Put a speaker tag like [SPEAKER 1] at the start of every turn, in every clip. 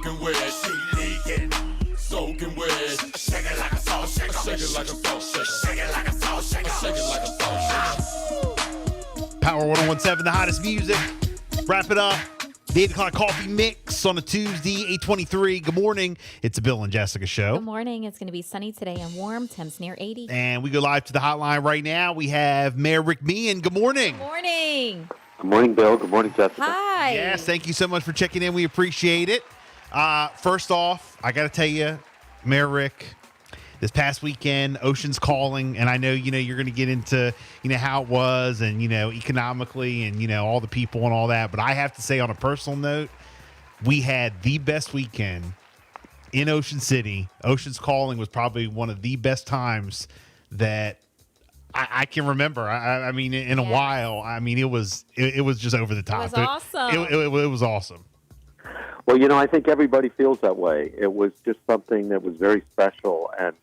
[SPEAKER 1] soaking wet. She leaking, soaking wet. Shake it like a salt shaker. Shake it like a salt shaker. Shake it like a salt shaker. Shake it like a salt shaker.
[SPEAKER 2] Power 101.7, the hottest music. Wrap it up. The 8 o'clock coffee mix on a Tuesday, 8:23. Good morning. It's a Bill and Jessica show.
[SPEAKER 3] Good morning. It's going to be sunny today and warm. Temps near 80.
[SPEAKER 2] And we go live to the hotline right now. We have Mayor Rick Meehan. Good morning.
[SPEAKER 3] Good morning.
[SPEAKER 4] Good morning, Bill. Good morning, Jessica.
[SPEAKER 3] Hi.
[SPEAKER 2] Yes, thank you so much for checking in. We appreciate it. First off, I got to tell you, Mayor Rick, this past weekend, Ocean's calling, and I know, you're going to get into, how it was and, economically and, all the people and all that. But I have to say, on a personal note, we had the best weekend in Ocean City. Ocean's calling was probably one of the best times that I can remember. I mean, in a while. I mean, it was just over the top.
[SPEAKER 3] It was awesome.
[SPEAKER 2] It was awesome.
[SPEAKER 4] Well, I think everybody feels that way. It was just something that was very special. And,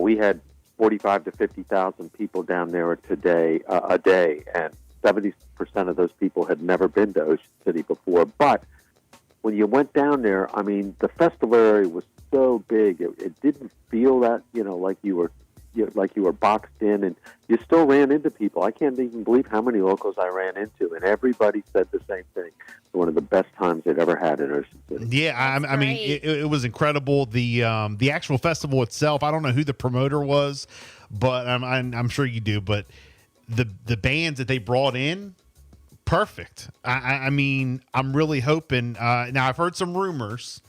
[SPEAKER 4] we had 45 to 50,000 people down there today, a day, and 70% of those people had never been to Ocean City before. But when you went down there, I mean, the festival area was so big. It didn't feel that, like you were boxed in, and you still ran into people. I can't even believe how many locals I ran into, and everybody said the same thing. One of the best times they'd ever had in Ocean City.
[SPEAKER 2] Yeah, I mean, it was incredible. The actual festival itself, I don't know who the promoter was, but I'm sure you do. But the bands that they brought in, perfect. I mean, I'm really hoping. Now, I've heard some rumors.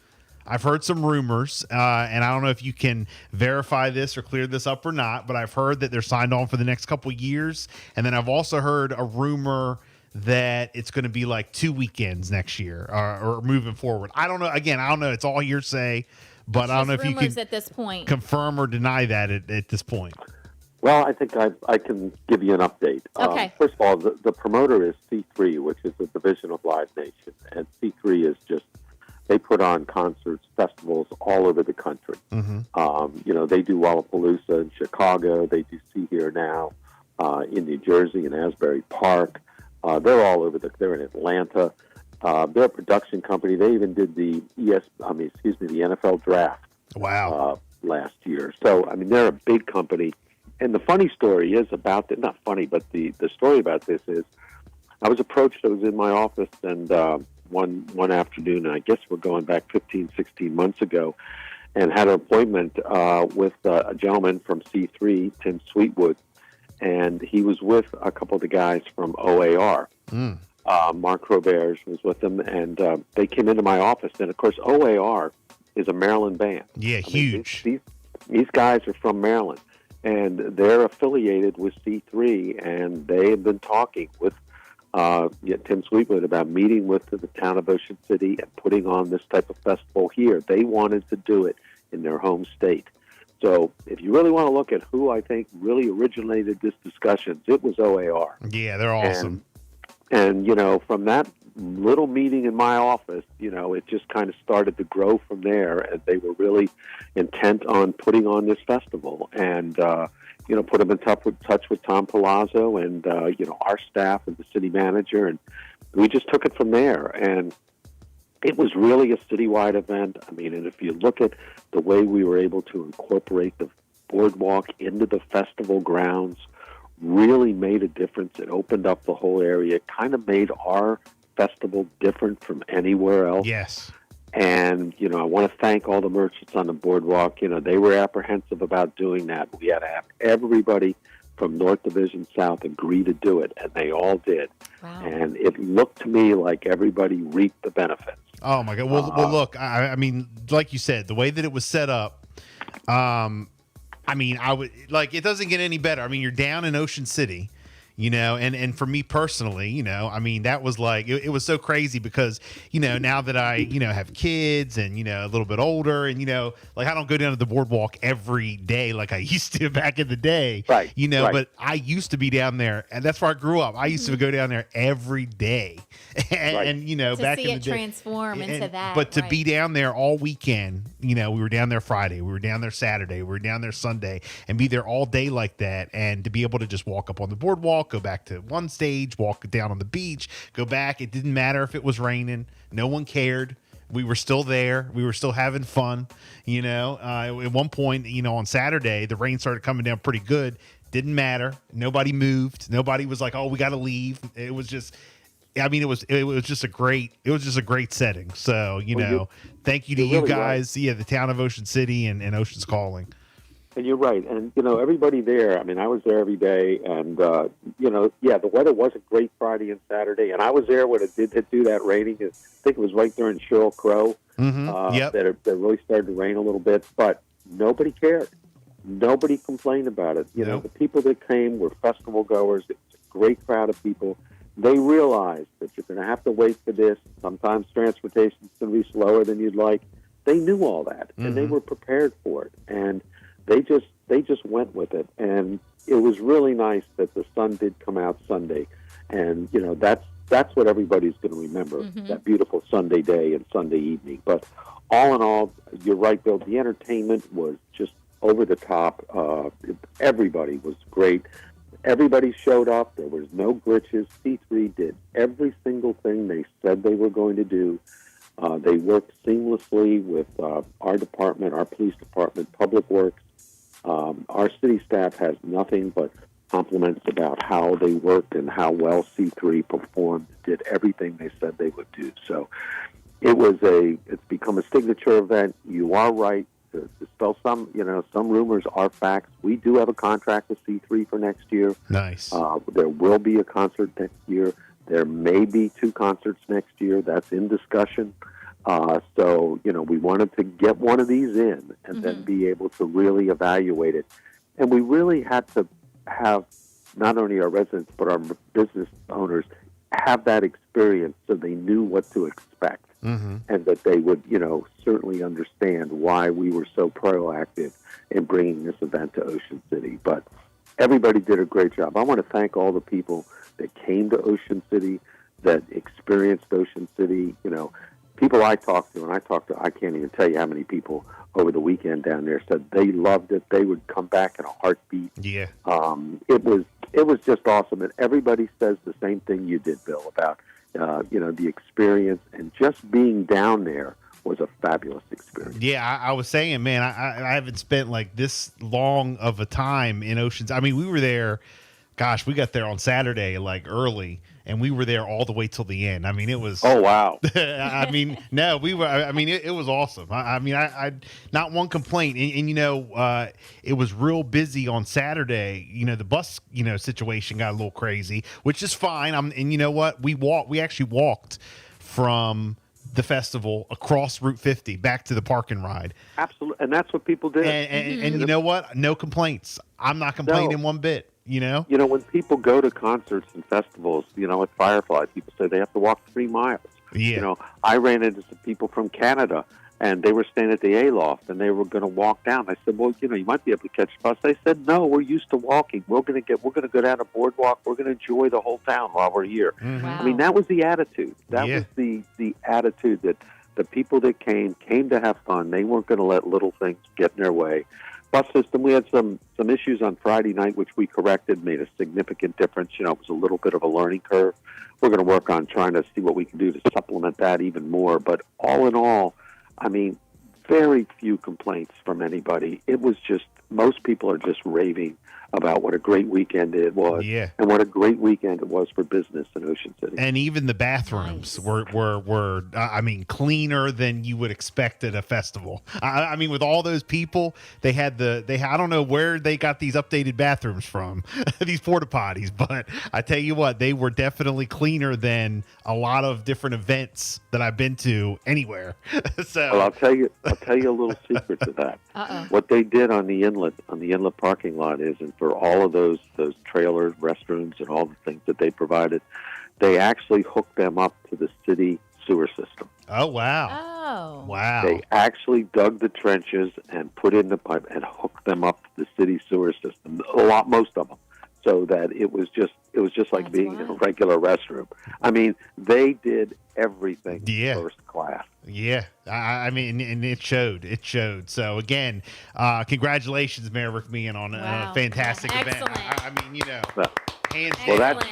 [SPEAKER 2] And I don't know if you can verify this or clear this up or not, but I've heard that they're signed on for the next couple of years. And then I've also heard a rumor that it's going to be like 2 weekends next year or moving forward. I don't know. Again, I don't know. It's all hearsay, but I don't know if you can
[SPEAKER 3] at this point
[SPEAKER 2] confirm or deny that at this point.
[SPEAKER 4] Well, I think I can give you an update.
[SPEAKER 3] Okay.
[SPEAKER 4] First of all, the promoter is C3, which is a division of Live Nation. And C3 is just, they put on concerts, festivals all over the country. Mm-hmm. They do Lollapalooza in Chicago. They do See Here Now in New Jersey in Asbury Park. They're all over. They're in Atlanta. They're a production company. They even did the NFL draft.
[SPEAKER 2] Wow.
[SPEAKER 4] Last year. So I mean, they're a big company. And the funny story is about that. Not funny, but the story about this is, I was approached. I was in my office, and one afternoon, and I guess we're going back 15, 16 months ago, and had an appointment with a gentleman from C3, Tim Sweetwood. And he was with a couple of the guys from OAR. Mark Roberge was with them, and they came into my office. And, of course, OAR is a Maryland band.
[SPEAKER 2] Yeah, huge.
[SPEAKER 4] These guys are from Maryland, and they're affiliated with C3, and they have been talking with Tim Sweetwood about meeting with the town of Ocean City and putting on this type of festival here. They wanted to do it in their home state. So if you really want to look at who I think really originated this discussion, it was OAR.
[SPEAKER 2] Yeah, they're awesome.
[SPEAKER 4] And from that little meeting in my office, it just kind of started to grow from there. And they were really intent on putting on this festival and, put them in touch with Tom Palazzo and, our staff and the city manager. And we just took it from there. And it was really a citywide event. I mean, and if you look at the way we were able to incorporate the boardwalk into the festival grounds, really made a difference. It opened up the whole area. It kind of made our festival different from anywhere else.
[SPEAKER 2] Yes.
[SPEAKER 4] And, I want to thank all the merchants on the boardwalk. They were apprehensive about doing that. We had to have everybody from North Division South agree to do it, and they all did.
[SPEAKER 3] Wow.
[SPEAKER 4] And it looked to me like everybody reaped the benefits.
[SPEAKER 2] Oh, my God. Well, look, I mean, like you said, the way that it was set up, I mean, it doesn't get any better. I mean, you're down in Ocean City, and for me personally, I mean, that was like, it was so crazy because, now that I, have kids and, a little bit older and, like I don't go down to the boardwalk every day like I used to back in the day,
[SPEAKER 4] right? Right.
[SPEAKER 2] But I used to be down there, and that's where I grew up. I used to go down there every day and
[SPEAKER 3] to
[SPEAKER 2] back
[SPEAKER 3] see
[SPEAKER 2] in the
[SPEAKER 3] it
[SPEAKER 2] day,
[SPEAKER 3] transform into that.
[SPEAKER 2] But to be down there all weekend, we were down there Friday, we were down there Saturday, we were down there Sunday, and be there all day like that, and to be able to just walk up on the boardwalk, go back to one stage, walk down on the beach, go back. It didn't matter if it was raining. No one cared. We were still there. We were still having fun. At one point, on Saturday, the rain started coming down pretty good. Didn't matter. Nobody moved. Nobody was like, "Oh, we got to leave." It was just, it was just a great setting. So, thank you to you
[SPEAKER 4] really
[SPEAKER 2] guys. Right. Yeah, the town of Ocean City and Ocean's Calling.
[SPEAKER 4] And you're right. And, everybody there, I was there every day. And, the weather wasn't great Friday and Saturday. And I was there when it did do that raining. I think it was right during Sheryl Crow that it really started to rain a little bit. But nobody cared. Nobody complained about it. The people that came were festival goers. It was a great crowd of people. They realized that you're going to have to wait for this. Sometimes transportation's going to be slower than you'd like. They knew all that, and they were prepared for it. And they just went with it, and it was really nice that the sun did come out Sunday, and that's what everybody's going to remember, that beautiful Sunday day and Sunday evening. But all in all, you're right, Bill. The entertainment was just over the top. Everybody was great. Everybody showed up. There was no glitches. C3 did every single thing they said they were going to do. They worked seamlessly with our department, our police department, Public Works. Our city staff has nothing but compliments about how they worked and how well C3 performed, did everything they said they would do. So it's become a signature event. You are right to dispel some rumors are facts. We do have a contract with C3 for next year.
[SPEAKER 2] Nice.
[SPEAKER 4] There will be a concert next year. There may be 2 concerts next year. That's in discussion. So, we wanted to get one of these in and then be able to really evaluate it. And we really had to have not only our residents, but our business owners have that experience so they knew what to expect and that they would, certainly understand why we were so proactive in bringing this event to Ocean City. But everybody did a great job. I want to thank all the people that came to Ocean City, that experienced Ocean City, people I talked to, I can't even tell you how many people over the weekend down there said they loved it. They would come back in a heartbeat.
[SPEAKER 2] Yeah.
[SPEAKER 4] It was just awesome. And everybody says the same thing you did, Bill, about, the experience, and just being down there was a fabulous experience.
[SPEAKER 2] Yeah, I was saying, man, I haven't spent like this long of a time in Oceans. We were there, gosh, we got there on Saturday, like early, and we were there all the way till the end. It was.
[SPEAKER 4] Oh, wow.
[SPEAKER 2] No, we were. It was awesome. I not one complaint. And it was real busy on Saturday. The bus, situation got a little crazy, which is fine. And you know what? We actually walked from the festival across Route 50 back to the park and ride.
[SPEAKER 4] Absolutely. And that's what people did.
[SPEAKER 2] And you know what? No complaints. I'm not complaining one bit.
[SPEAKER 4] When people go to concerts and festivals, at Firefly, people say they have to walk 3 miles.
[SPEAKER 2] Yeah.
[SPEAKER 4] I ran into some people from Canada, and they were staying at the A-Loft, and they were going to walk down. I said, well, you might be able to catch a bus. They said, no, we're used to walking. We're going to go down a boardwalk. We're going to enjoy the whole town while we're here.
[SPEAKER 3] Wow.
[SPEAKER 4] That was the attitude. That was the attitude that the people that came to have fun. They weren't going to let little things get in their way. Bus system, we had some issues on Friday night, which we corrected, made a significant difference. It was a little bit of a learning curve. We're going to work on trying to see what we can do to supplement that even more. But all in all, very few complaints from anybody. It was just, most people are just raving about what a great weekend it was, and what a great weekend it was for business in Ocean City. And
[SPEAKER 2] even the bathrooms were cleaner than you would expect at a festival. With all those people, they had I don't know where they got these updated bathrooms from, these porta potties, but I tell you what, they were definitely cleaner than a lot of different events that I've been to anywhere.
[SPEAKER 4] Well, I'll tell you a little secret to that. What they did on the inlet parking lot is, and for all of those trailers, restrooms, and all the things that they provided, they actually hooked them up to the city sewer system.
[SPEAKER 2] Oh, wow.
[SPEAKER 3] Oh.
[SPEAKER 2] Wow.
[SPEAKER 4] They actually dug the trenches and put in the pipe and hooked them up to the city sewer system, most of them, so that it was just like
[SPEAKER 3] That's
[SPEAKER 4] being in a regular restroom. They did everything first class.
[SPEAKER 2] Yeah, and it showed. So again, congratulations, Mayor Rick Meehan, on a fantastic event.
[SPEAKER 3] Excellent.
[SPEAKER 2] Hands
[SPEAKER 4] Well,
[SPEAKER 2] down.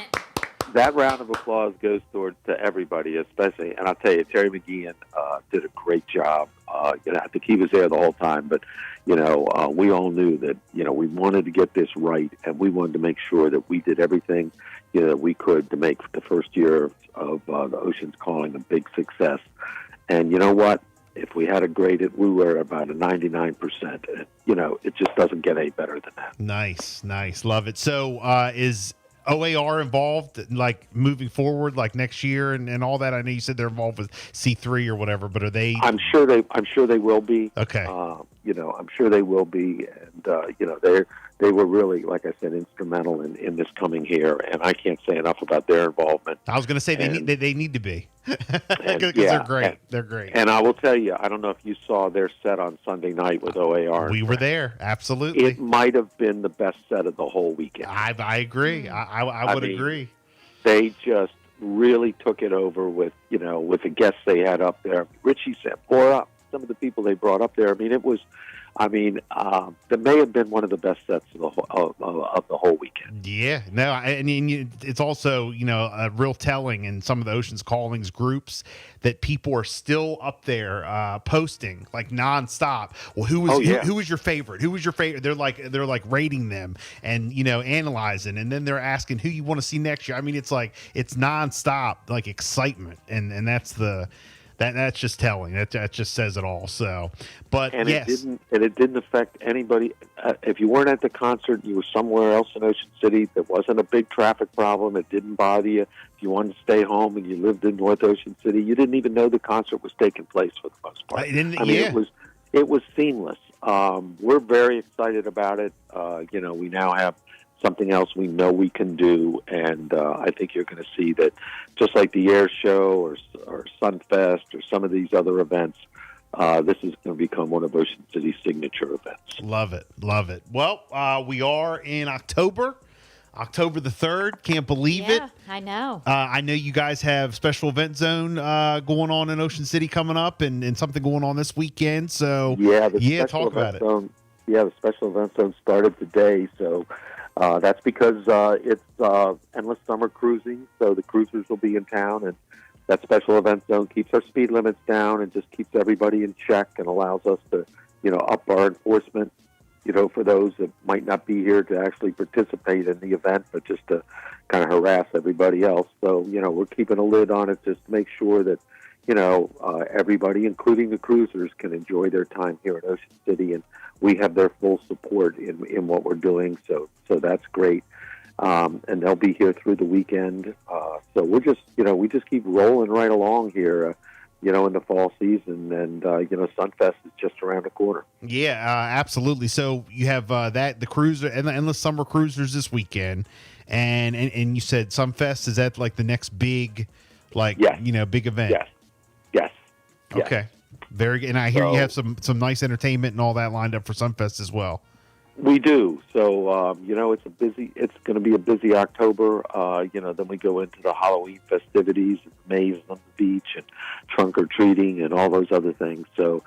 [SPEAKER 4] that round of applause goes to everybody, especially, and I'll tell you, Terry McGeehan did a great job. I think he was there the whole time, but we all knew that we wanted to get this right, and we wanted to make sure that we did everything that we could to make the first year of the Oceans Calling a big success. And you know what? If we had to grade it, we were about a 99%. It just doesn't get any better than that.
[SPEAKER 2] Nice. Love it. So is OAR involved, like moving forward, like next year and all that? I know you said they're involved with C3 or whatever, but are they?
[SPEAKER 4] I'm sure they will be.
[SPEAKER 2] Okay.
[SPEAKER 4] I'm sure they will be, and they were really, like I said, instrumental in this coming here, and I can't say enough about their involvement.
[SPEAKER 2] I was going to say they need to be because
[SPEAKER 4] yeah,
[SPEAKER 2] they're great. They're great.
[SPEAKER 4] And I will tell you, I don't know if you saw their set on Sunday night with OAR.
[SPEAKER 2] We were there, absolutely.
[SPEAKER 4] It might have been the best set of the whole weekend.
[SPEAKER 2] I agree. I would agree.
[SPEAKER 4] They just really took it over with the guests they had up there. Richie said, "Pour up." Some of the people they brought up there. I mean, it was. That may have been one of the best sets of the whole weekend.
[SPEAKER 2] Yeah, no, I mean, it's also a real telling in some of the Oceans Callings groups that people are still up there posting like nonstop. Well, who was your favorite? Who was your favorite? They're like rating them and analyzing, and then they're asking who you want to see next year. I mean, it's nonstop like excitement, and that's the. That's just telling. That just says it all. So, but yes,
[SPEAKER 4] it didn't affect anybody. If you weren't at the concert, you were somewhere else in Ocean City. There wasn't a big traffic problem. It didn't bother you. If you wanted to stay home and you lived in North Ocean City, you didn't even know the concert was taking place for the most part. It was seamless. We're very excited about it. We now have something else we know we can do, and I think you're going to see that just like the Air Show or Sunfest or some of these other events, this is going to become one of Ocean City's signature events.
[SPEAKER 2] Love it. Well, we are in October the 3rd. Can't believe it.
[SPEAKER 3] I know.
[SPEAKER 2] I know you guys have Special Event Zone going on in Ocean City coming up and something going on this weekend. So, talk about it.
[SPEAKER 4] The Special Event Zone started today, so that's because it's endless summer cruising, so the cruisers will be in town, and that Special Event Zone keeps our speed limits down and just keeps everybody in check and allows us to, up our enforcement, for those that might not be here to actually participate in the event, but just to kind of harass everybody else. So, we're keeping a lid on it just to make sure that, everybody, including the cruisers, can enjoy their time here in Ocean City, and we have their full support in what we're doing. So that's great. And they'll be here through the weekend. So we're just, we just keep rolling right along here, in the fall season. And, Sunfest is just around the corner.
[SPEAKER 2] Yeah, absolutely. So you have the cruiser and the Endless Summer Cruisers this weekend. And you said Sunfest, is that like the next big, big event?
[SPEAKER 4] Yes.
[SPEAKER 2] Okay. Very good. And I hear you have some nice entertainment and all that lined up for Sunfest as well.
[SPEAKER 4] We do. So, it's going to be a busy October. Then we go into the Halloween festivities, and maze on the beach, and trunk or treating, and all those other things. So,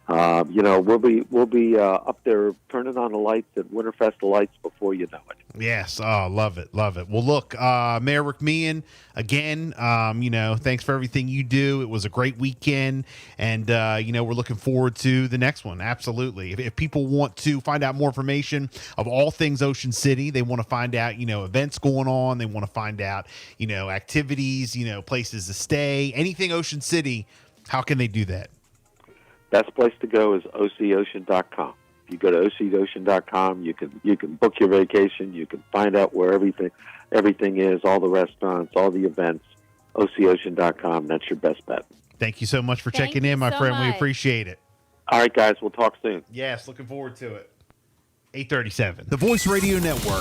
[SPEAKER 4] we'll be up there turning on the lights at Winterfest lights before you know it.
[SPEAKER 2] Yes. Oh, love it. Well, look, Mayor Rick Meehan, again, thanks for everything you do. It was a great weekend, and, we're looking forward to the next one. Absolutely. If people want to find out more information of all things Ocean City, they want to find out, events going on, they want to find out, activities, places to stay, anything Ocean City, how can they do that?
[SPEAKER 4] Best place to go is OCOcean.com. If you go to OCOcean.com, you can book your vacation. You can find out where everything is, all the restaurants, all the events. OCOcean.com. That's your best bet.
[SPEAKER 2] Thank you so much for checking in, my friend. We appreciate it.
[SPEAKER 4] All right, guys. We'll talk soon.
[SPEAKER 2] Yes, looking forward to it. 8:37. The Voice Radio Network.